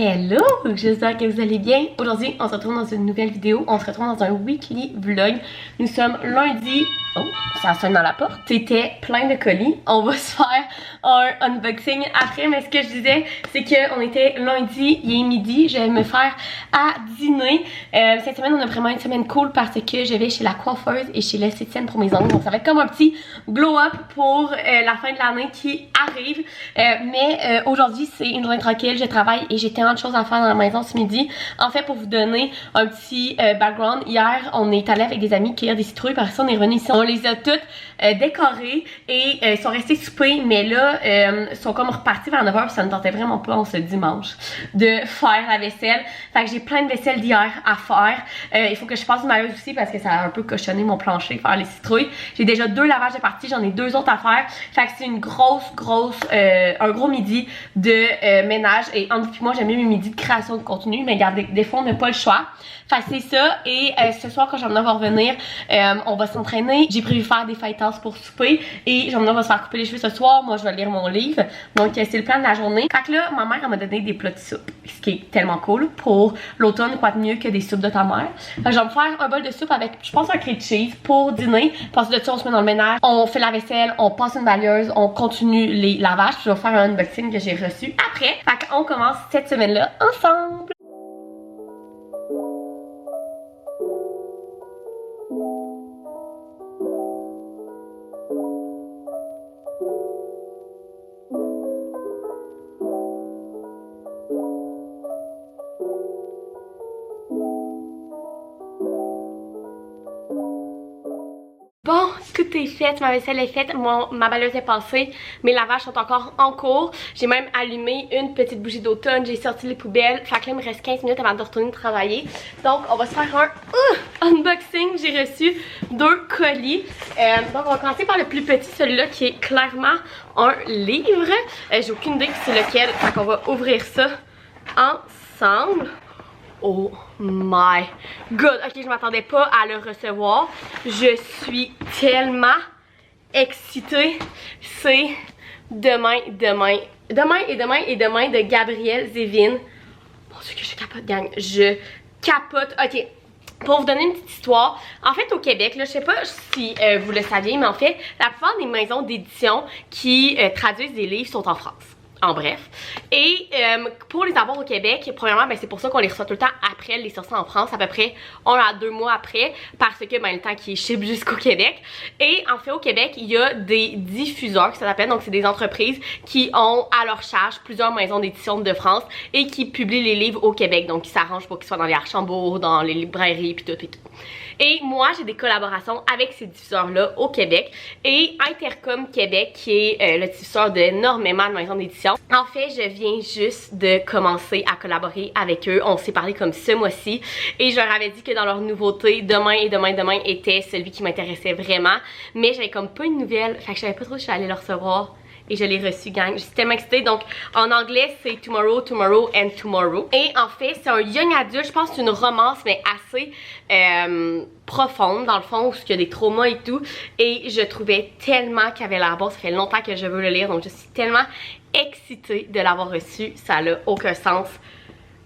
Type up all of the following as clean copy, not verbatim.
Hello! J'espère que vous allez bien. Aujourd'hui, on se retrouve dans une nouvelle vidéo. On se retrouve dans un weekly vlog. Nous sommes lundi. Oh, ça sonne dans la porte. C'était plein de colis. On va se faire un unboxing après. Mais ce que je disais, c'est qu'on était lundi, il est midi. Je vais me faire à dîner. Cette semaine, on a vraiment une semaine cool parce que je vais chez la coiffeuse et chez l'esthéticienne pour mes ongles. Donc ça va être comme un petit glow-up pour la fin de l'année qui arrive. Mais aujourd'hui, c'est une journée tranquille. Je travaille et j'ai tellement de choses à faire dans la maison ce midi. En fait, pour vous donner un petit background, hier, on est allé avec des amis cueillir des citrouilles. Par ça, on est revenu ici. On les a toutes décorées et ils sont restés souper. Mais là, ils sont comme repartis vers 9h. Ça ne tentait vraiment pas, ce dimanche, de faire la vaisselle. Fait que j'ai plein de vaisselle d'hier à faire. Il faut que je passe une mailleuse aussi parce que ça a un peu cochonné mon plancher, faire les citrouilles. J'ai déjà 2 lavages de partie. J'en ai 2 autres à faire. Fait que c'est une un gros midi de ménage. Et en plus, moi, j'aime mieux mes midis de création de contenu. Mais regardez, des fois, on n'a pas le choix. Fait que c'est ça. Et ce soir, quand Jean-Menard va revenir, on va s'entraîner. J'ai prévu faire des fighters pour souper. Et Jean-Menard va se faire couper les cheveux ce soir. Moi, je vais lire mon livre. Donc, c'est le plan de la journée. Fait que là, ma mère, elle m'a donné des plats de soupe. Ce qui est tellement cool. Pour l'automne, quoi de mieux que des soupes de ta mère. Fait que je vais me faire un bol de soupe avec, je pense, un cream cheese pour dîner. Parce que de ça, on se met dans le ménage. On fait la vaisselle, on passe une balayeuse, on continue les lavages. Puis je vais faire un unboxing que j'ai reçu après. Fait qu'on commence cette semaine-là ensemble. Bon, tout est fait, ma vaisselle est faite, ma balayeuse est passée, mes lavages sont encore en cours. J'ai même allumé une petite bougie d'automne, j'ai sorti les poubelles. Fait que là, il me reste 15 minutes avant de retourner travailler. Donc, on va se faire un unboxing. J'ai reçu 2 colis. Donc, on va commencer par le plus petit, celui-là qui est clairement un livre. J'ai aucune idée c'est lequel, fait qu'on va ouvrir ça ensemble. Oh my god, ok, je m'attendais pas à le recevoir. Je suis tellement excitée. C'est demain de Gabrielle Zévin. Mon Dieu que je capote, gang. Je capote. Ok, pour vous donner une petite histoire, en fait au Québec, là, je sais pas si vous le saviez, mais en fait, la plupart des maisons d'édition qui traduisent des livres sont en France. En bref. Et pour les avoir au Québec, premièrement, ben, c'est pour ça qu'on les reçoit tout le temps après les sorties en France, à peu près 1 à 2 mois après, parce que ben, le temps qui est ship jusqu'au Québec. Et en fait, au Québec, il y a des diffuseurs qui s'appellent, donc c'est des entreprises qui ont à leur charge plusieurs maisons d'édition de France et qui publient les livres au Québec. Donc, ils s'arrangent pour qu'ils soient dans les Archambault, dans les librairies, puis tout et tout. Et moi, j'ai des collaborations avec ces diffuseurs-là au Québec. Et Intercom Québec, qui est le diffuseur d'énormément de maisons d'édition. En fait, je viens juste de commencer à collaborer avec eux. On s'est parlé comme ce mois-ci. Et je leur avais dit que dans leur nouveauté, demain était celui qui m'intéressait vraiment. Mais j'avais comme pas une nouvelle. Fait que je savais pas trop si j'allais le recevoir. Et je l'ai reçu, gang. Je suis tellement excitée. Donc, en anglais, c'est Tomorrow, Tomorrow and Tomorrow. Et en fait, c'est un young adulte. Je pense que c'est une romance, mais assez profonde, dans le fond, où il y a des traumas et tout. Et je trouvais tellement qu'il avait l'air bon. Ça fait longtemps que je veux le lire. Donc, je suis tellement excitée de l'avoir reçu. Ça n'a aucun sens.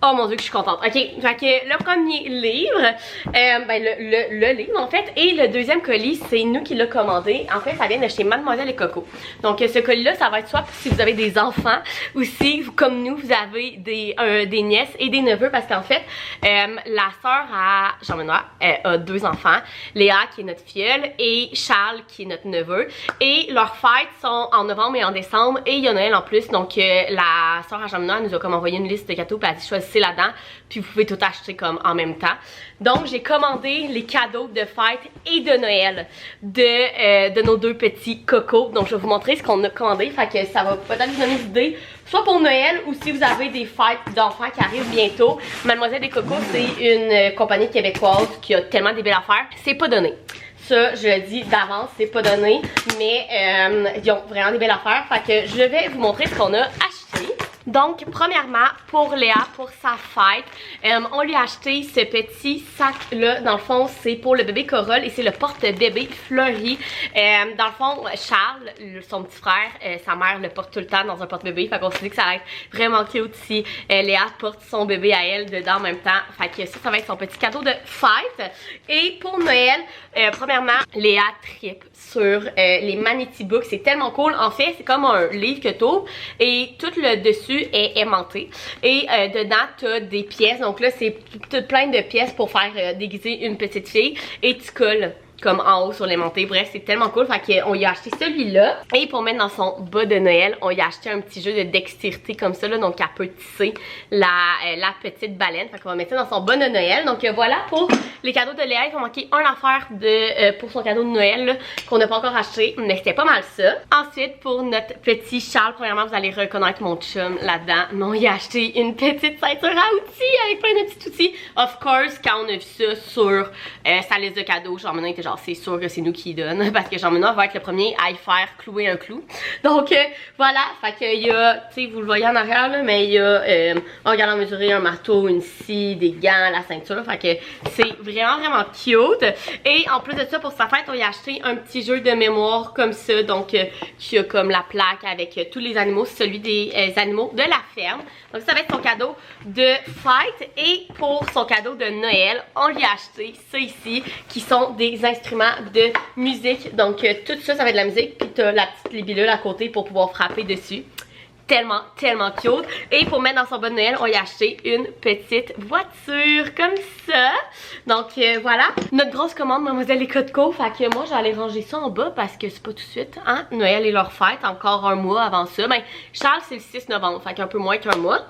Oh mon dieu que je suis contente. Ok, fait que le premier livre, ben le livre en fait, et le deuxième colis, c'est nous qui l'a commandé. En fait, ça vient de chez Mademoiselle et Coco. Donc ce colis-là, ça va être soit si vous avez des enfants, ou si, comme nous, vous avez des nièces et des neveux, parce qu'en fait, la sœur à Jean-Menard a 2 enfants. Léa, qui est notre filleule, et Charles, qui est notre neveu. Et leurs fêtes sont en novembre et en décembre, et il y a Noël en plus. Donc la sœur à Jean-Menard nous a comme envoyé une liste de cadeaux, puis elle a dit choisissez là-dedans, puis vous pouvez tout acheter comme en même temps. Donc j'ai commandé les cadeaux de fête et de Noël de nos 2 petits cocos. Donc je vais vous montrer ce qu'on a commandé, fait que ça va peut-être vous donner des idées, soit pour Noël ou si vous avez des fêtes d'enfants qui arrivent bientôt. Mademoiselle des Cocos, c'est une compagnie québécoise qui a tellement des belles affaires. C'est pas donné. Ça, je le dis d'avance, c'est pas donné, mais ils ont vraiment des belles affaires. Fait que je vais vous montrer ce qu'on a acheté. Donc, premièrement, pour Léa, pour sa fête, on lui a acheté ce petit sac-là. Dans le fond, c'est pour le bébé Corolle et c'est le porte-bébé fleuri. Dans le fond, Charles, son petit frère, sa mère le porte tout le temps dans un porte-bébé. Fait qu'on s'est dit que ça va être vraiment cute si Léa porte son bébé à elle dedans en même temps. Fait que ça va être son petit cadeau de fête. Et pour Noël, premièrement, Léa tripe sur les Manity Books. C'est tellement cool. En fait, c'est comme un livre que t'ouvres et tout le dessus est aimanté. Et dedans, t'as des pièces. Donc là, c'est tout plein de pièces pour faire déguiser une petite fille. Et tu colles comme en haut sur l'aimanté. Bref, c'est tellement cool. Fait qu'on lui a acheté celui-là. Et pour mettre dans son bas de Noël, on lui a acheté un petit jeu de dextérité comme ça, là. Donc, elle peut tisser la petite baleine. Fait qu'on va mettre ça dans son bas de Noël. Donc, voilà pour les cadeaux de Léa. Il va manquer une affaire pour son cadeau de Noël qu'on n'a pas encore acheté. Mais c'était pas mal ça. Ensuite, pour notre petit Charles, premièrement, vous allez reconnaître mon chum là-dedans. Mais on lui a acheté une petite ceinture à outils avec plein de petits outils. Of course, quand on a vu ça sur sa liste de cadeaux, genre maintenant, il était genre, c'est sûr que c'est nous qui donne parce que Jean-Menard va être le premier à y faire clouer un clou. Donc voilà, fait qu'il y a, tu sais, vous le voyez en arrière là, mais il y a un galant mesuré, un marteau, une scie, des gants, la ceinture, fait que c'est vraiment cute. Et en plus de ça, pour sa fête, on y a acheté un petit jeu de mémoire comme ça, donc qui a comme la plaque avec tous les animaux, c'est celui des animaux de la ferme. Donc ça va être son cadeau de fête. Et pour son cadeau de Noël, on lui a acheté ça ici, qui sont des instruments de musique. Donc tout ça, ça va être de la musique. Puis t'as la petite libellule à côté pour pouvoir frapper dessus. Tellement cute. Et pour mettre dans son bon Noël, on lui a acheté une petite voiture comme ça. Donc voilà, notre grosse commande Mademoiselle et Cotco. Fait que moi j'allais ranger ça en bas parce que c'est pas tout de suite, hein. Noël et leur fête, encore un mois avant ça. Ben Charles c'est le 6 novembre, fait qu'un peu moins qu'un mois.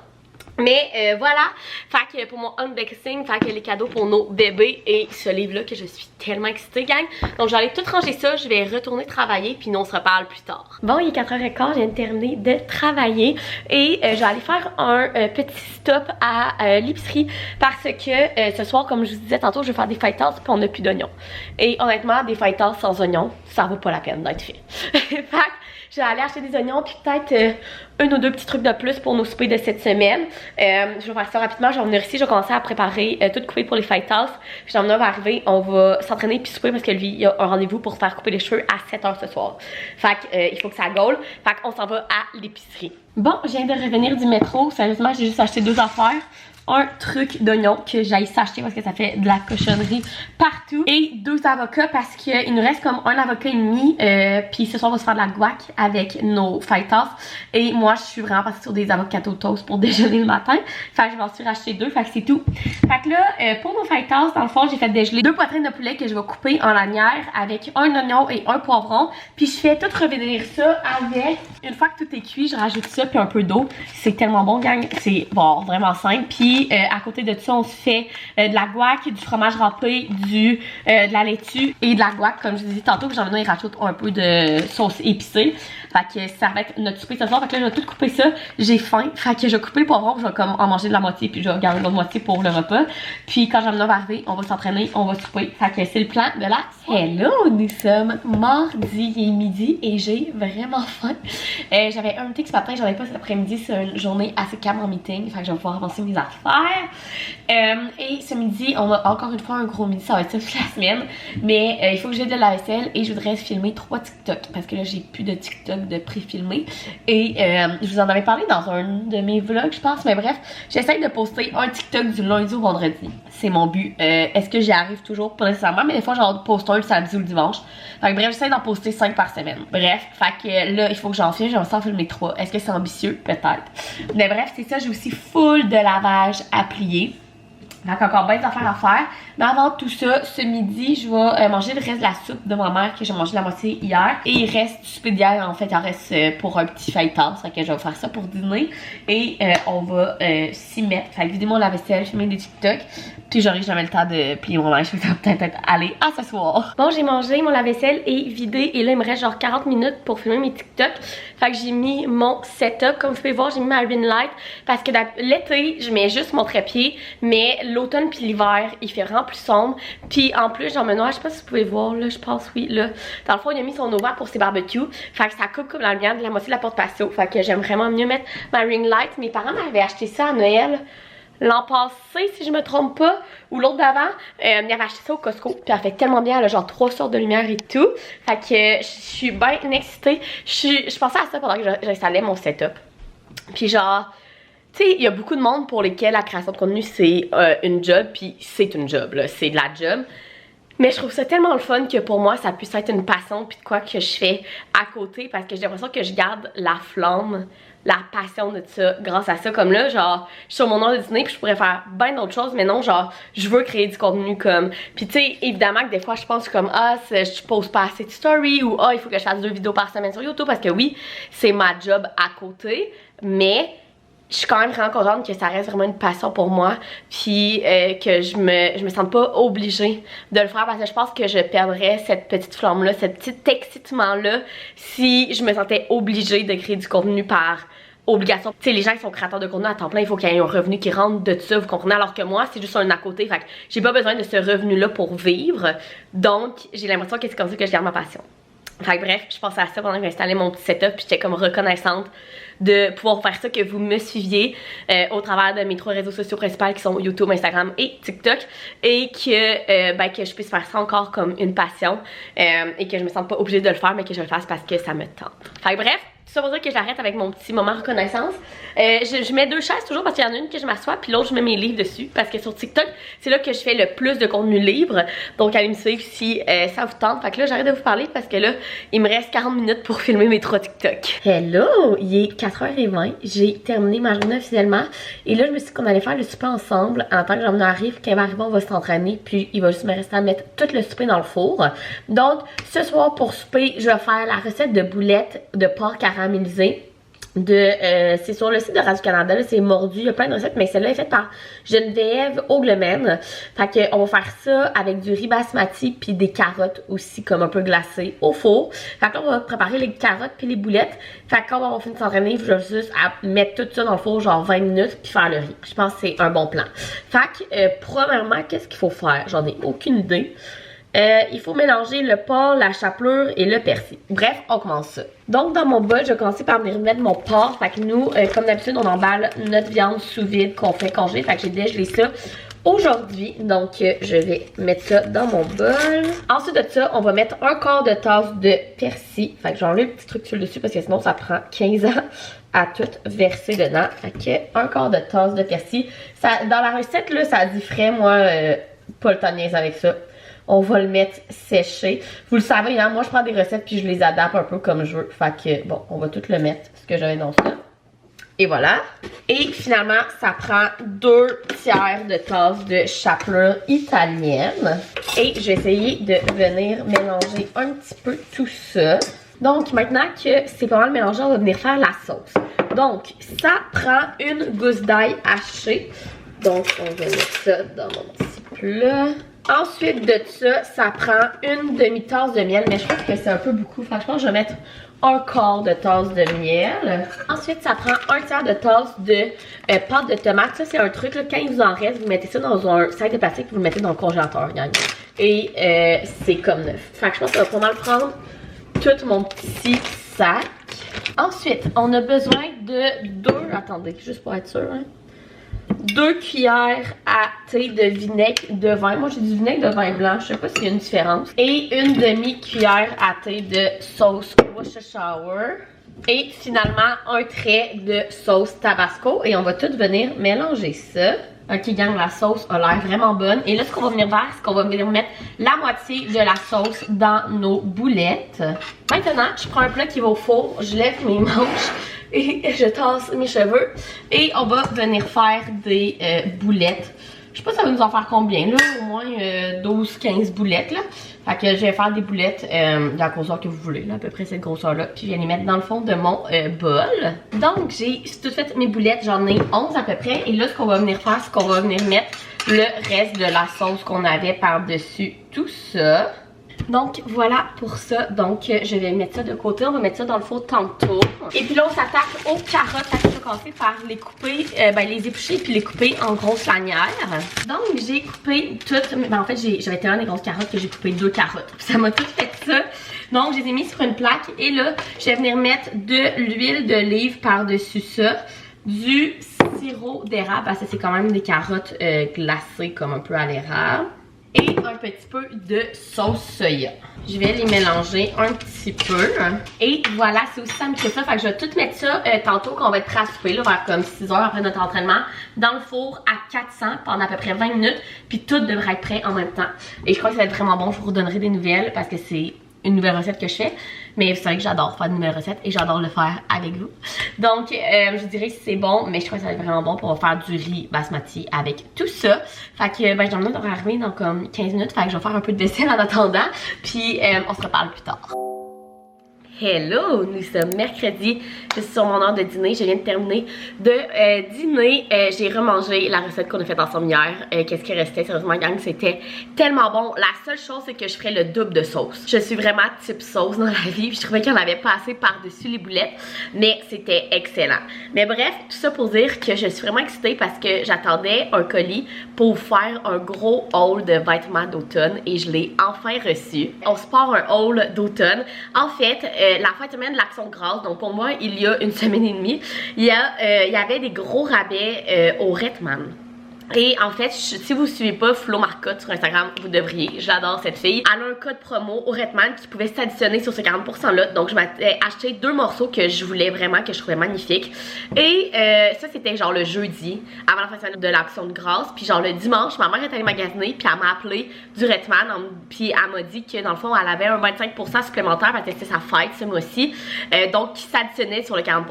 Mais voilà, fait que pour mon unboxing, fait que les cadeaux pour nos bébés et ce livre-là que je suis tellement excitée, gang. Donc j'allais tout ranger ça, je vais retourner travailler puis nous on se reparle plus tard. Bon, il est 4h15, je viens de terminer de travailler et je vais aller faire un petit stop à l'épicerie parce que ce soir, comme je vous disais tantôt, je vais faire des fajitas puis on n'a plus d'oignons. Et honnêtement, des fajitas sans oignons, ça vaut pas la peine d'être fait. Fait que je vais aller acheter des oignons puis peut-être un ou deux petits trucs de plus pour nos soupers de cette semaine. Je vais faire ça rapidement. Je vais venir ici, je vais commencer à préparer tout couper pour les fajitas. Puis Jean-Menard va arriver, on va s'entraîner puis souper parce que lui, il a un rendez-vous pour faire couper les cheveux à 7h ce soir. Fait que il faut que ça gaule. Fait qu'on s'en va à l'épicerie. Bon, je viens de revenir du métro. Sérieusement, j'ai juste acheté 2 affaires. Un truc d'oignon que j'aille s'acheter parce que ça fait de la cochonnerie partout. Et 2 avocats parce qu'il nous reste comme un avocat et demi. Puis ce soir, on va se faire de la guac avec nos fajitas. Et moi, je suis vraiment passée sur des avocats au toast pour déjeuner le matin. Fait que je m'en suis racheté 2. Fait que c'est tout. Fait que là, pour nos fajitas, dans le fond, j'ai fait dégeler 2 poitrines de poulet que je vais couper en lanière avec un oignon et un poivron. Puis je fais tout revenir ça avec, une fois que tout est cuit, je rajoute ça puis un peu d'eau. C'est tellement bon, gang. C'est bon, vraiment simple. Puis à côté de ça, on se fait de la guac, du fromage râpé, de la laitue et de la guac, comme je vous disais tantôt. Puis Jean-Menard, il rajoute un peu de sauce épicée. Fait que ça va être notre souper ce soir. Fait que là, je vais tout couper ça. J'ai faim. Fait que je vais couper le poivron. Je vais comme en manger de la moitié. Puis je vais garder l'autre moitié pour le repas. Puis quand Jean-Menard va arriver, on va s'entraîner. On va souper. Fait que c'est le plan de la... Hello! Nous sommes mardi, il est midi et j'ai vraiment faim. J'avais un meeting ce matin. J'en avais pas cet après-midi. C'est une journée assez calme en meeting. Fait que je vais pouvoir avancer mes affaires. Et ce midi, on a encore une fois un gros midi. Ça va être ça toute la semaine. Mais il faut que j'aide de la vaisselle. Et je voudrais filmer 3 TikTok. Parce que là, j'ai plus de TikTok de pré-filmé et je vous en avais parlé dans un de mes vlogs je pense, mais bref, j'essaie de poster un TikTok du lundi au vendredi, c'est mon but. Est-ce que j'y arrive toujours? Pas nécessairement, mais des fois j'en poste un le samedi ou le dimanche. Fait que bref, j'essaie d'en poster 5 par semaine. Bref, fait que là il faut que j'en filme, j'aimerais en filmer 3. Est-ce que c'est ambitieux? Peut-être. Mais bref, c'est ça, j'ai aussi full de lavage à plier. Donc encore bien des affaires à faire. Mais avant tout ça, ce midi, je vais manger le reste de la soupe de ma mère que j'ai mangé la moitié hier. Et il reste du souper d'hier, en fait, il en reste pour un petit fajitas. Fait que je vais faire ça pour dîner. Et on va s'y mettre. Fait que vider mon lave-vaisselle, filmer des TikTok. Puis j'aurai jamais le temps de plier mon linge. Ça va peut-être aller à ce soir. Bon, j'ai mangé mon lave-vaisselle et vidé. Et là, il me reste genre 40 minutes pour filmer mes TikTok. Fait que j'ai mis mon setup. Comme vous pouvez voir, j'ai mis ma ring light. Parce que l'été, je mets juste mon trépied. Mais l'automne puis l'hiver, il fait vraiment plus sombre. Puis en plus, Jean-Benoît, je sais pas si vous pouvez voir là, je pense oui, là. Dans le fond, il a mis son Nova pour ses barbecues. Fait que ça coupe comme la lumière de la moitié de la porte patio. Fait que j'aime vraiment mieux mettre ma ring light. Mes parents m'avaient acheté ça à Noël l'an passé, si je me trompe pas, ou l'autre d'avant. Ils avaient acheté ça au Costco. Puis elle fait tellement bien, elle a genre 3 sortes de lumière et tout. Fait que je suis bien excitée. Je pensais à ça pendant que j'installais mon setup. Puis genre, tu sais, il y a beaucoup de monde pour lesquels la création de contenu c'est une job, puis c'est une job, là, c'est de la job. Mais je trouve ça tellement le fun que pour moi, ça puisse être une passion, puis de quoi que je fais à côté, parce que j'ai l'impression que je garde la flamme, la passion de ça grâce à ça. Comme là, genre, je suis sur mon heure de dîner, puis je pourrais faire bien d'autres choses, mais non, genre, je veux créer du contenu comme. Puis tu sais, évidemment que des fois, je pense comme, ah, je pose pas assez de story, ou ah, il faut que je fasse 2 vidéos par semaine sur YouTube, parce que oui, c'est ma job à côté, mais je suis quand même vraiment contente que ça reste vraiment une passion pour moi, puis que je me sente pas obligée de le faire, parce que je pense que je perdrais cette petite flamme-là, ce petit excitement-là, si je me sentais obligée de créer du contenu par obligation. Tu sais, les gens qui sont créateurs de contenu à temps plein, il faut qu'il y ait un revenu qui rentre de ça, vous comprenez, alors que moi, c'est juste un à côté, fait que j'ai pas besoin de ce revenu-là pour vivre, donc j'ai l'impression que c'est comme ça que je garde ma passion. Fait que bref, je pensais à ça pendant que j'installais mon petit setup, puis j'étais comme reconnaissante de pouvoir faire ça, que vous me suiviez au travers de mes 3 réseaux sociaux principaux qui sont YouTube, Instagram et TikTok, et que je puisse faire ça encore comme une passion et que je me sente pas obligée de le faire, mais que je le fasse parce que ça me tente. Fait que bref, tout ça pour dire que j'arrête avec mon petit moment reconnaissance. Je mets 2 chaises toujours parce qu'il y en a une que je m'assois, puis l'autre je mets mes livres dessus, parce que sur TikTok, c'est là que je fais le plus de contenu libre. Donc allez me suivre si ça vous tente. Fait que là, j'arrête de vous parler parce que là, il me reste 40 minutes pour filmer mes 3 TikTok. Hello! Il est 4h20. J'ai terminé ma journée officiellement. Et là, je me suis dit qu'on allait faire le souper ensemble. En tant que Jean-Benoît arrive, quand il va arriver, on va s'entraîner. Puis il va juste me rester à mettre tout le souper dans le four. Donc, ce soir, pour souper, je vais faire la recette de boulettes de porc caramélisé. C'est sur le site de Radio-Canada, c'est mordu, il y a plein de recettes, mais celle-là est faite par Geneviève Auglemène. Fait que on va faire ça avec du riz basmati puis des carottes aussi comme un peu glacées au four. Fait que là on va préparer les carottes puis les boulettes. Fait que quand on va finir de s'entraîner, je vais juste mettre tout ça dans le four genre 20 minutes puis faire le riz. Je pense que c'est un bon plan. Fait que premièrement, qu'est-ce qu'il faut faire? J'en ai aucune idée. Il faut mélanger le porc, la chapelure et le persil. Bref, on commence ça. Donc dans mon bol, je vais commencer par venir mettre mon porc. Fait que nous, comme d'habitude, on emballe notre viande sous vide qu'on fait congeler. Fait que j'ai dégelé ça aujourd'hui. Donc je vais mettre ça dans mon bol. Ensuite de ça, on va mettre un quart de tasse de persil. Fait que j'ai enlevé le petit truc sur le dessus parce que sinon ça prend 15 ans à tout verser dedans. Fait que un quart de tasse de persil. Ça, dans la recette, là, ça dit frais. Moi, pas le temps de niaiser avec ça. On va le mettre sécher. Vous le savez, hein, moi je prends des recettes puis je les adapte un peu comme je veux. Fait que bon, on va tout le mettre, ce que j'avais dans ça. Et voilà. Et finalement, ça prend 2 tiers de tasse de chapelure italienne. Et je vais essayer de venir mélanger un petit peu tout ça. Donc maintenant que c'est pas mal mélangé, on va venir faire la sauce. Donc ça prend une gousse d'ail hachée. Donc on va mettre ça dans mon petit plat. Ensuite de ça, ça prend une demi-tasse de miel, mais je trouve que c'est un peu beaucoup. Fait que je pense que je vais mettre un quart de tasse de miel. Ensuite, ça prend un tiers de tasse de pâte de tomate. Ça, c'est un truc, là, quand il vous en reste, vous mettez ça dans un sac de plastique et vous le mettez dans le congélateur, gang. Et c'est comme neuf. Fait que je pense que ça va pas mal prendre tout mon petit sac. Ensuite, on a besoin de 2, attendez, juste pour être sûr, hein. 2 cuillères à thé de vinaigre de vin. Moi, j'ai du vinaigre de vin blanc. Je sais pas s'il y a une différence. Et une demi-cuillère à thé de sauce Worcestershire. Et finalement, un trait de sauce Tabasco. Et on va tout venir mélanger ça. Ok, gang, la sauce a l'air vraiment bonne. Et là, ce qu'on va venir faire, c'est qu'on va venir mettre la moitié de la sauce dans nos boulettes. Maintenant, je prends un plat qui va au four. Je lève mes manches. Et je tasse mes cheveux. Et on va venir faire des boulettes. Je sais pas ça va nous en faire combien là. Au moins 12-15 boulettes là. Fait que je vais faire des boulettes de la grosseur que vous voulez là. À peu près cette grosseur là. Puis je vais les mettre dans le fond de mon bol. Donc j'ai tout fait mes boulettes. J'en ai 11 à peu près. Et là ce qu'on va venir faire, c'est qu'on va venir mettre le reste de la sauce qu'on avait par dessus tout ça. Donc voilà pour ça. Donc je vais mettre ça de côté. On va mettre ça dans le four tantôt. Et puis là on s'attaque aux carottes. Ça va commencer par les couper, les éplucher puis les couper en grosses lanières. Donc j'ai coupé toutes. En fait j'avais tellement des grosses carottes que j'ai coupé 2 carottes. Ça m'a tout fait ça. Donc je les ai mis sur une plaque. Et là je vais venir mettre de l'huile d'olive par-dessus ça. Du sirop d'érable parce que c'est quand même des carottes glacées comme un peu à l'érable. Et un petit peu de sauce soya. Je vais les mélanger un petit peu. Et voilà, c'est aussi simple que ça. Fait que je vais tout mettre ça tantôt qu'on va être prêt à souper, là, vers comme 6 heures après notre entraînement, dans le four à 400 pendant à peu près 20 minutes. Puis tout devrait être prêt en même temps. Et je crois que ça va être vraiment bon. Je vous redonnerai des nouvelles parce que c'est une nouvelle recette que je fais. Mais vous savez que j'adore faire de nouvelles recettes et j'adore le faire avec vous. Donc, je dirais si c'est bon, mais je crois que ça va être vraiment bon pour faire du riz basmati avec tout ça. Fait que, je devrais arriver dans comme 15 minutes. Fait que je vais faire un peu de vaisselle en attendant. Puis, on se reparle plus tard. Hello, nous sommes mercredi, je suis sur mon heure de dîner, je viens de terminer de dîner, j'ai remangé la recette qu'on a faite ensemble hier, qu'est-ce qui restait, sérieusement gang, c'était tellement bon, la seule chose c'est que je ferais le double de sauce, je suis vraiment type sauce dans la vie, puis je trouvais qu'il y en avait pas assez par-dessus les boulettes, mais c'était excellent, mais bref, tout ça pour dire que je suis vraiment excitée parce que j'attendais un colis pour faire un gros haul de vêtements d'automne et je l'ai enfin reçu, on se part un haul d'automne, en fait, la fin de semaine de l'Action de grâce, donc pour moi, il y a une semaine et demie, il y avait des gros rabais au Redman. Et en fait, si vous ne suivez pas Flo Marcotte sur Instagram, vous devriez. J'adore cette fille. Elle a un code promo au Redman qui pouvait s'additionner sur ce 40% là. Donc je m'étais acheté 2 morceaux que je voulais vraiment, que je trouvais magnifiques. Et ça c'était genre le jeudi, avant la fin de semaine de l'Action de grâce. Puis genre le dimanche, ma mère est allée magasiner, puis elle m'a appelé du Redman. Puis elle m'a dit que dans le fond, elle avait un 25% supplémentaire parce que c'était sa fête ce mois-ci. Donc qui s'additionnait sur le 40%.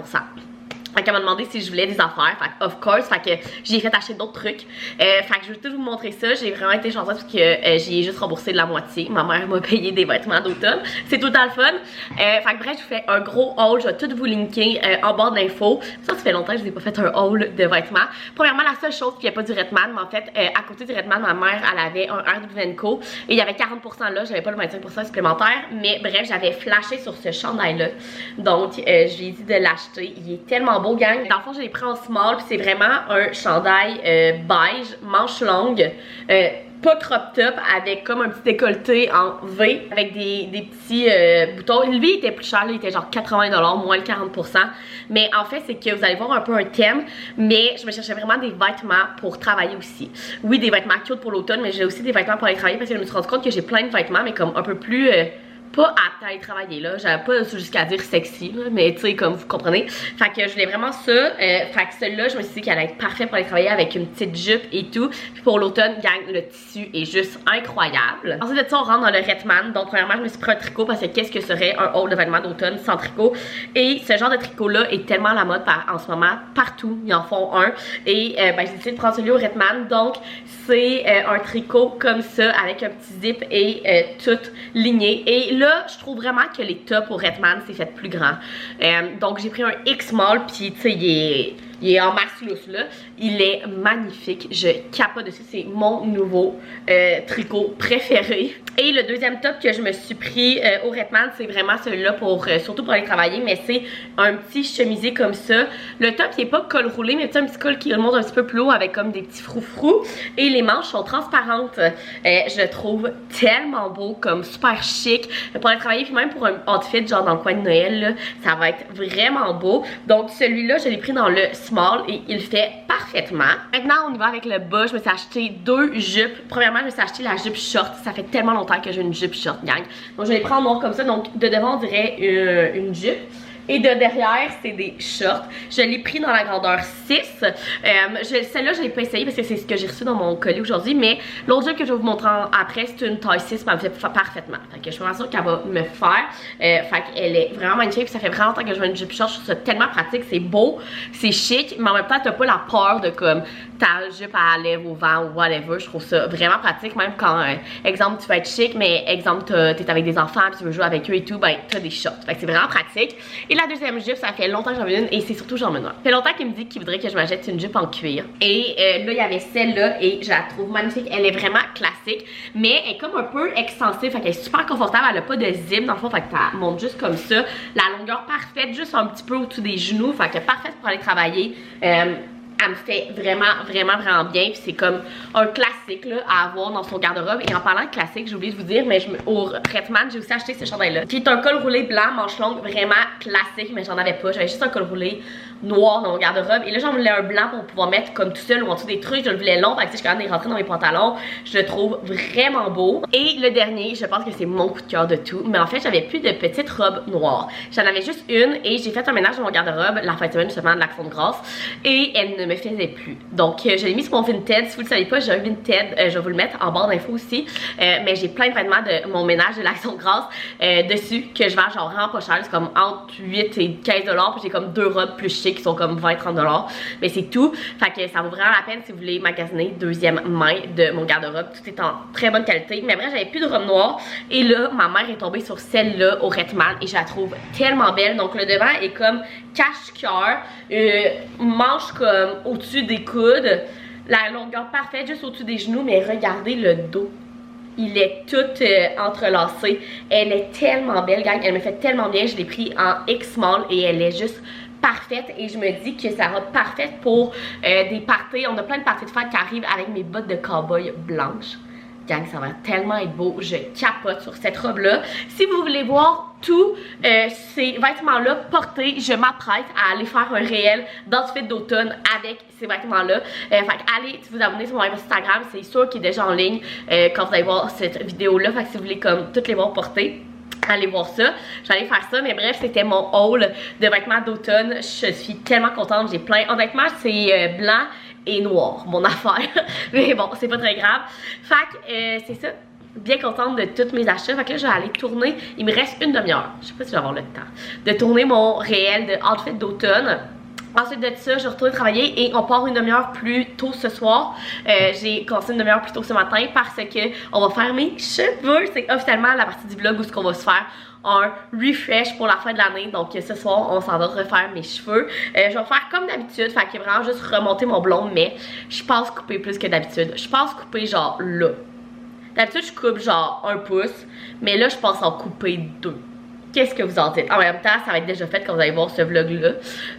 Fait qu'elle m'a demandé si je voulais des affaires, fait que of course, fait que j'ai fait acheter d'autres trucs. Fait que je vais tout vous montrer ça, j'ai vraiment été chanceuse parce que j'ai juste remboursé de la moitié. Ma mère m'a payé des vêtements d'automne, c'est tout le temps le fun. Fait que bref, je vous fais un gros haul, je vais tout vous linker en barre d'infos. Ça fait longtemps que je n'ai pas fait un haul de vêtements. Premièrement, la seule chose, qu'il n'y a pas du Redman, mais en fait, à côté du Redman, ma mère, elle avait un RW Co. Et il y avait 40% là, j'avais pas le 25% supplémentaire, mais bref, j'avais flashé sur ce chandail-là. Donc, je lui ai dit de l'acheter, il est tellement beau gang. Dans le fond je l'ai pris en small puis c'est vraiment un chandail beige, manche longue, pas crop top, avec comme un petit décolleté en V avec des petits boutons. Lui il était plus cher, là, il était genre 80$, moins le 40%. Mais en fait c'est que vous allez voir un peu un thème, mais je me cherchais vraiment des vêtements pour travailler aussi. Oui, des vêtements cute pour l'automne, mais j'ai aussi des vêtements pour aller travailler parce que je me suis rendu compte que j'ai plein de vêtements mais comme un peu plus pas apte à aller travailler là, j'avais pas jusqu'à dire sexy là, mais tu sais comme vous comprenez. Fait que je voulais vraiment ça, fait que celle-là je me suis dit qu'elle allait être parfaite pour aller travailler avec une petite jupe et tout. Puis pour l'automne, gang, le tissu est juste incroyable. Ensuite de ça on rentre dans le Redman, donc premièrement je me suis pris un tricot parce que qu'est-ce que serait un haul de vêtements d'automne sans tricot. Et ce genre de tricot là est tellement à la mode en ce moment, partout ils en font un. Et j'ai décidé de prendre celui au Redman, donc c'est un tricot comme ça avec un petit zip et tout ligné. Et là, je trouve vraiment que les tops au Redman, c'est fait plus grand. Donc, j'ai pris un X-Mall, puis tu sais, il est en masse lousse là. Il est magnifique. Je capote dessus. C'est mon nouveau tricot préféré. Et le deuxième top que je me suis pris au Redman, c'est vraiment celui-là pour surtout pour aller travailler. Mais c'est un petit chemisier comme ça. Le top, il est pas col roulé, mais un petit col qui remonte un petit peu plus haut avec comme des petits froufrous. Et les manches sont transparentes. Je le trouve tellement beau, comme super chic. Pour aller travailler, puis même pour un outfit genre dans le coin de Noël, là, ça va être vraiment beau. Donc celui-là, je l'ai pris dans le small et il fait parfaitement. Maintenant, on y va avec le bas. Je me suis acheté 2 jupes. Premièrement, je me suis acheté la jupe short. Ça fait tellement longtemps que j'ai une jupe short, gang. Donc, je vais les prendre en noir comme ça. Donc, de devant, on dirait une jupe. Et de derrière, c'est des shorts. Je l'ai pris dans la grandeur 6. Celle-là, je l'ai pas essayé parce que c'est ce que j'ai reçu dans mon colis aujourd'hui. Mais l'autre jupe que je vais vous montrer après, c'est une taille 6. Mais elle me fait parfaitement. Fait que je suis vraiment sûre qu'elle va me faire. Fait qu'elle est vraiment magnifique. Puis ça fait vraiment longtemps que je veux une jupe short. Je trouve ça tellement pratique. C'est beau, c'est chic. Mais en même temps, t'as pas la peur de comme ta jupe à lèvres au vent ou whatever. Je trouve ça vraiment pratique. Même quand, exemple, tu veux être chic, mais exemple, t'es avec des enfants puis tu veux jouer avec eux et tout, ben t'as des shorts. Fait que c'est vraiment pratique. Et la deuxième jupe, ça fait longtemps que j'en veux une et c'est surtout j'en veux une. Ça fait longtemps qu'il me dit qu'il voudrait que je m'achète une jupe en cuir. Et là, il y avait celle-là et je la trouve magnifique. Elle est vraiment classique, mais elle est comme un peu extensive, fait qu'elle est super confortable. Elle a pas de zip dans le fond, fait que ça monte juste comme ça. La longueur parfaite, juste un petit peu au-dessus des genoux, fait que parfaite pour aller travailler. Elle me fait vraiment bien. Puis c'est comme un classique là, à avoir dans son garde-robe. Et en parlant de classique, j'ai oublié de vous dire, mais au Redman, j'ai aussi acheté ce chandail-là. Qui est un col roulé blanc, manche longue, vraiment classique, mais j'en avais pas. J'avais juste un col roulé noir dans mon garde-robe. Et là, j'en voulais un blanc pour pouvoir mettre comme tout seul ou en dessous des trucs. Je le voulais long, fait que je suis quand même rentrée dans mes pantalons. Je le trouve vraiment beau. Et le dernier, je pense que c'est mon coup de cœur de tout. Mais en fait, j'avais plus de petites robes noires. J'en avais juste une et j'ai fait un ménage dans mon garde-robe la fin de semaine justement de l'Action de grâce. Et elle ne me faisait plus. Donc, je l'ai mis sur mon Vinted. Si vous le savez pas, j'ai un Vinted. Je vais vous le mettre en barre d'infos aussi. Mais j'ai plein de vêtements de mon ménage de l'Action de grâce dessus que je vends genre vraiment pas cher. C'est comme entre 8 et 15 $. Puis j'ai comme deux robes plus chic qui sont comme 20-30 $. Mais c'est tout. Fait que ça vaut vraiment la peine si vous voulez magasiner deuxième main de mon garde-robe. Tout est en très bonne qualité. Mais bref, j'avais plus de robe noire. Et là, ma mère est tombée sur celle-là au Redman. Et je la trouve tellement belle. Donc le devant est comme cache-cœur. Manche comme au-dessus des coudes. La longueur parfaite juste au-dessus des genoux. Mais regardez le dos. Il est tout entrelacé. Elle est tellement belle, gang. Elle me fait tellement bien. Je l'ai pris en X-Small et elle est juste parfaite et je me dis que ça va parfaite pour des parties. On a plein de parties de fête qui arrivent avec mes bottes de cowboy blanches. Gang, ça va tellement être beau. Je capote sur cette robe-là. Si vous voulez voir tous ces vêtements-là portés, je m'apprête à aller faire un réel d'outfit d'automne avec ces vêtements-là. Fait que allez vous abonner sur mon Instagram. C'est sûr qu'il est déjà en ligne quand vous allez voir cette vidéo-là. Fait que si vous voulez comme toutes les voir portées, allez voir ça, j'allais faire ça, mais bref, c'était mon haul de vêtements d'automne. Je suis tellement contente, j'ai plein. Honnêtement, c'est blanc et noir, mon affaire. Mais bon, c'est pas très grave. Fait que c'est ça. Bien contente de tous mes achats. Fait que là, je vais aller tourner. Il me reste une demi-heure. Je sais pas si je vais avoir le temps de tourner mon réel de outfit d'automne. Ensuite de ça, je retourne travailler et on part une demi-heure plus tôt ce soir. J'ai commencé une demi-heure plus tôt ce matin parce que on va faire mes cheveux. C'est officiellement la partie du vlog où ce qu'on va se faire un refresh pour la fin de l'année. Donc ce soir, on s'en va refaire mes cheveux. Je vais faire comme d'habitude, fait que vraiment juste remonter mon blond, mais je pense couper plus que d'habitude. Je pense couper genre là. D'habitude, je coupe genre 1 pouce, mais là, je pense en couper 2. Qu'est-ce que vous en dites? En même temps, ça va être déjà fait quand vous allez voir ce vlog-là.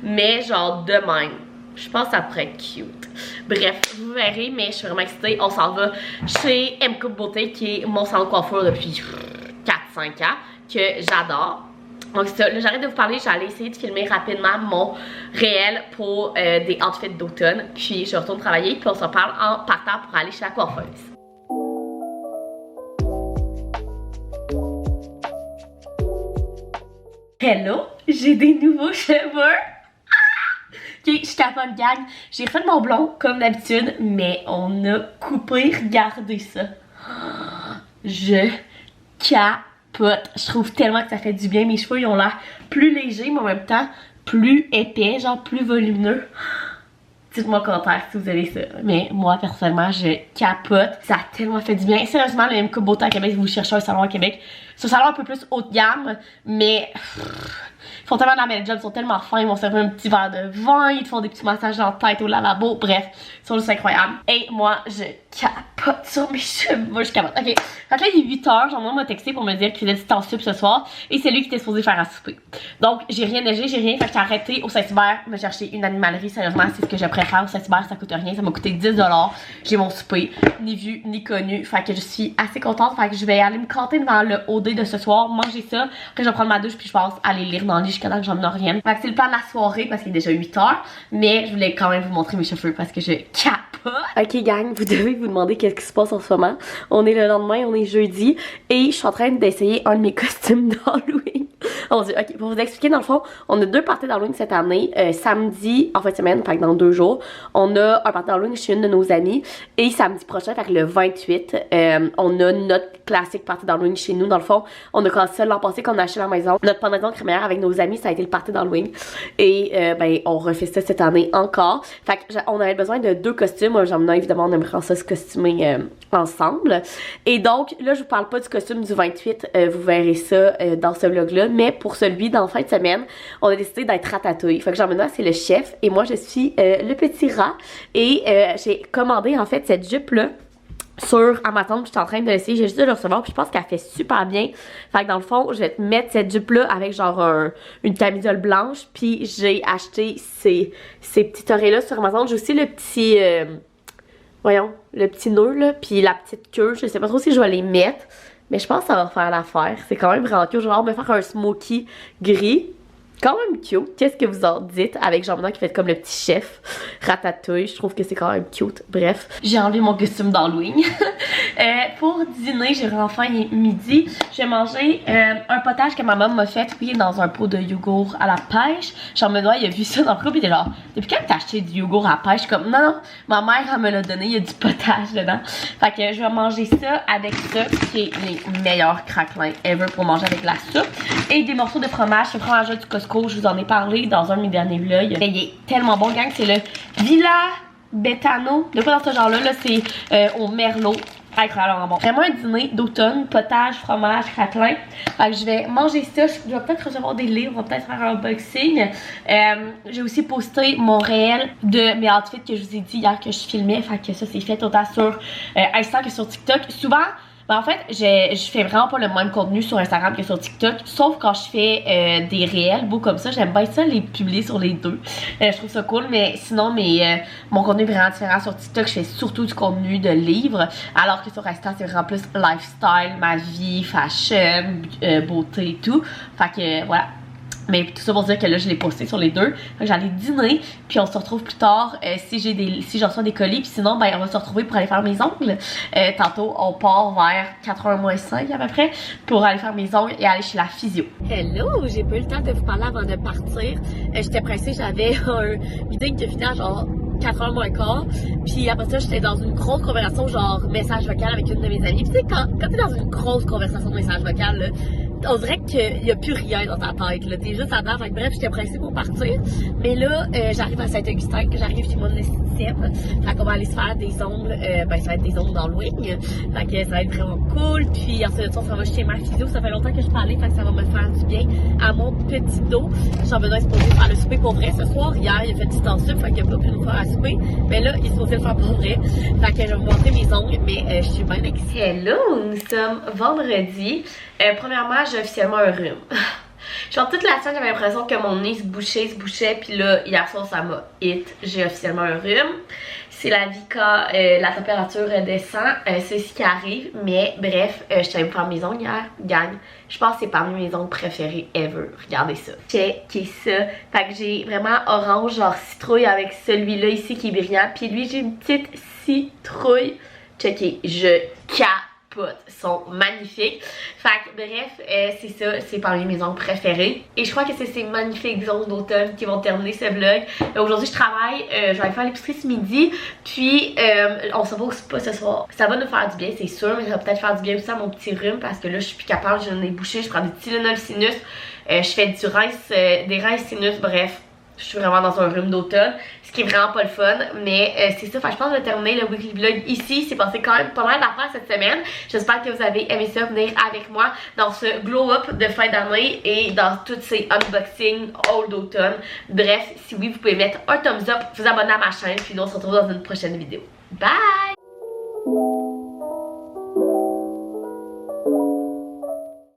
Mais genre de même. Je pense que ça pourrait être cute. Bref, vous verrez, mais je suis vraiment excitée. On s'en va chez M Coupe Beauté, qui est mon salon de coiffure depuis 4-5 ans, que j'adore. Donc c'est ça, là j'arrête de vous parler, j'allais essayer de filmer rapidement mon réel pour des outfits d'automne. Puis je retourne travailler, puis on se reparle en partant pour aller chez la coiffeuse. Hello, j'ai des nouveaux cheveux. Ok, je capote gang. J'ai refait mon blond comme d'habitude, mais on a coupé, regardez ça. Je capote. Je trouve tellement que ça fait du bien. Mes cheveux ils ont l'air plus légers, mais en même temps plus épais, genre plus volumineux. Dites-moi en commentaire si vous avez ça. Mais moi, personnellement, je capote. Ça a tellement fait du bien. Sérieusement, le M Coupe Beauté à Québec, si vous cherchez un salon à Québec, c'est un salon un peu plus haut de gamme, mais ils font tellement de la belle job, ils sont tellement fins, ils vont servir un petit verre de vin, ils te font des petits massages dans la tête au lavabo, bref, ils sont juste incroyables. Et moi, je capote sur mes cheveux, moi je capote. Ok, fait que là il est 8h, Jean-Marie m'a texté pour me dire qu'il faisait du temps sup ce soir, et c'est lui qui était supposé faire à souper. Donc j'ai rien neigé, j'ai rien, fait que j'ai arrêté au Saint-Hubert me chercher une animalerie, sérieusement, c'est ce que je préfère au Saint-Hubert, ça coûte rien, ça m'a coûté 10 $, j'ai mon souper, ni vu, ni connu, fait que je suis assez contente, fait que je vais aller me canter devant le OD de ce soir, manger ça, après je vais prendre ma douche, puis je pense aller lire dans le lit jusqu'à temps que j'en revienne. Fait que c'est le plan de la soirée parce qu'il est déjà 8h, mais je voulais quand même vous montrer mes cheveux parce que je capote. Ok gang, vous devez vous demander qu'est-ce qui se passe en ce moment. On est le lendemain, on est jeudi et je suis en train d'essayer un de mes costumes d'Halloween. On dit, ok, pour vous expliquer, dans le fond, on a 2 parties d'Halloween cette année. Samedi, en fin de semaine, fait que dans 2 jours, on a un party d'Halloween chez une de nos amies. Et samedi prochain, fait que le 28, on a notre classique party d'Halloween chez nous. Dans le fond, on a commencé ça l'an passé quand on a acheté la maison. Notre pendaison crémière avec nos amis, ça a été le party d'Halloween. Et ben, on refait ça cette année encore. Fait que on avait besoin de 2 costumes. Moi, j'en ai évidemment, on aimerait ça se costumer ensemble. Et donc, là, je vous parle pas du costume du 28. Vous verrez ça dans ce vlog-là. mais pour celui d'en fin de semaine, on a décidé d'être ratatouille. Fait que Jean-Benoît, c'est le chef et moi, je suis le petit rat. Et j'ai commandé en fait cette jupe-là sur Amazon, je suis en train de l'essayer, j'ai juste de le recevoir, puis je pense qu'elle fait super bien. Fait que dans le fond, je vais te mettre cette jupe-là avec genre une camisole blanche, puis j'ai acheté ces petites oreilles-là sur Amazon. J'ai aussi le petit, voyons, le petit nœud là, puis la petite queue, je sais pas trop si je vais les mettre, mais je pense que ça va faire l'affaire. C'est quand même vraiment cute, je vais me faire un smoky gris. Quand même cute. Qu'est-ce que vous en dites avec Jean-Benoît qui fait comme le petit chef ratatouille? Je trouve que c'est quand même cute. Bref, j'ai enlevé mon costume d'Halloween. Pour dîner, j'ai enfin midi. J'ai mangé un potage que ma maman m'a fait cuire dans un pot de yogourt à la pêche. Jean-Benoît, il a vu ça dans le groupe, il était genre, depuis quand t'as acheté du yogourt à la pêche? Comme, non, ma mère, elle me l'a donné, il y a du potage dedans. Fait que je vais manger ça avec ça, qui est les meilleurs craquelins ever pour manger avec la soupe. Et des morceaux de fromage, ce fromage-là du Costco. Je vous en ai parlé dans un de mes derniers vlogs. Mais il est tellement bon, gang. C'est le Villa Betano. De quoi dans ce genre-là, là, c'est au Merlot. Incroyablement bon. Vraiment un dîner d'automne, potage, fromage, craquelin. Fait que je vais manger ça. Je vais peut-être recevoir des livres, on va peut-être faire un unboxing. J'ai aussi posté mon réel de mes outfits que je vous ai dit hier que je filmais. Fait que ça, c'est fait autant sur Insta que sur TikTok. Souvent, ben en fait, je fais vraiment pas le même contenu sur Instagram que sur TikTok, sauf quand je fais des réels beaux comme ça. J'aime bien ça les publier sur les deux. Je trouve ça cool, mais sinon, mon contenu est vraiment différent. Sur TikTok, je fais surtout du contenu de livres, alors que sur Insta, c'est vraiment plus lifestyle, ma vie, fashion, beauté et tout. Fait que voilà. Mais tout ça pour dire que là, je l'ai posté sur les deux. J'allais dîner, puis on se retrouve plus tard si j'en reçois des colis. Puis sinon, ben, on va se retrouver pour aller faire mes ongles. Tantôt, on part vers 4h moins 5 à peu près pour aller faire mes ongles et aller chez la physio. Hello! J'ai pas eu le temps de vous parler avant de partir. J'étais pressée, j'avais un meeting qui finit à genre 4h moins quart. Puis après ça, j'étais dans une grosse conversation, genre message vocal avec une de mes amies. Puis tu sais, quand t'es dans une grosse conversation de message vocal, là, on dirait qu'il n'y a plus rien dans ta tête, là. T'es juste à terre. Fait que bref, j'étais pressée pour partir. Mais là, j'arrive à Saint-Augustin, que j'arrive chez mon esthéticienne. Fait qu'on va aller se faire des ongles. Ben, ça va être des ongles d'Halloween. Fait que ça va être vraiment cool. Puis ensuite de ça, on va chez ma physio. Ça fait longtemps que je parlais. Fait que ça va me faire du bien à mon petit dos. Jean-Benoît est supposé faire le souper pour vrai ce soir. Hier, il a fait du temps sup. Fait qu'il a pas pu nous faire à souper. Mais là, il est supposé le faire pour vrai. Fait que je vais vous montrer mes ongles. Mais je suis bien excitée. Hello! Nous sommes vendredi. Premièrement, j'ai officiellement un rhume. Genre toute la semaine, j'avais l'impression que mon nez se bouchait, puis là, hier soir, ça m'a hit. J'ai officiellement un rhume. C'est la vie quand la température descend, c'est ce qui arrive. Mais bref, je suis allée me faire mes ongles hier, gang. Je pense que c'est parmi mes ongles préférés ever. Regardez ça. Checkez ça. Fait que j'ai vraiment orange, genre citrouille avec celui-là ici qui est brillant. Puis lui, j'ai une petite citrouille. Checkez, je capote, sont magnifiques. Fait que bref, c'est ça, c'est parmi mes ongles préférés. Et je crois que c'est ces magnifiques ongles d'automne qui vont terminer ce vlog. Aujourd'hui je travaille, je vais aller faire l'épicerie ce midi. Puis on se voit au spa ce soir. Ça va nous faire du bien, c'est sûr, mais ça va peut-être faire du bien aussi à mon petit rhume parce que là je suis plus capable, je n'ai bouché, je prends des Tylenol sinus, je fais du rince, des rinces sinus, bref. Je suis vraiment dans un rhume d'automne, ce qui est vraiment pas le fun, mais c'est ça. Enfin, je pense que je vais terminer le weekly vlog ici. C'est passé quand même pas mal d'affaires cette semaine. J'espère que vous avez aimé ça, venir avec moi dans ce glow-up de fin d'année et dans tous ces unboxings all d'automne. Bref, si oui, vous pouvez mettre un thumbs up, vous abonner à ma chaîne, puis nous on se retrouve dans une prochaine vidéo. Bye!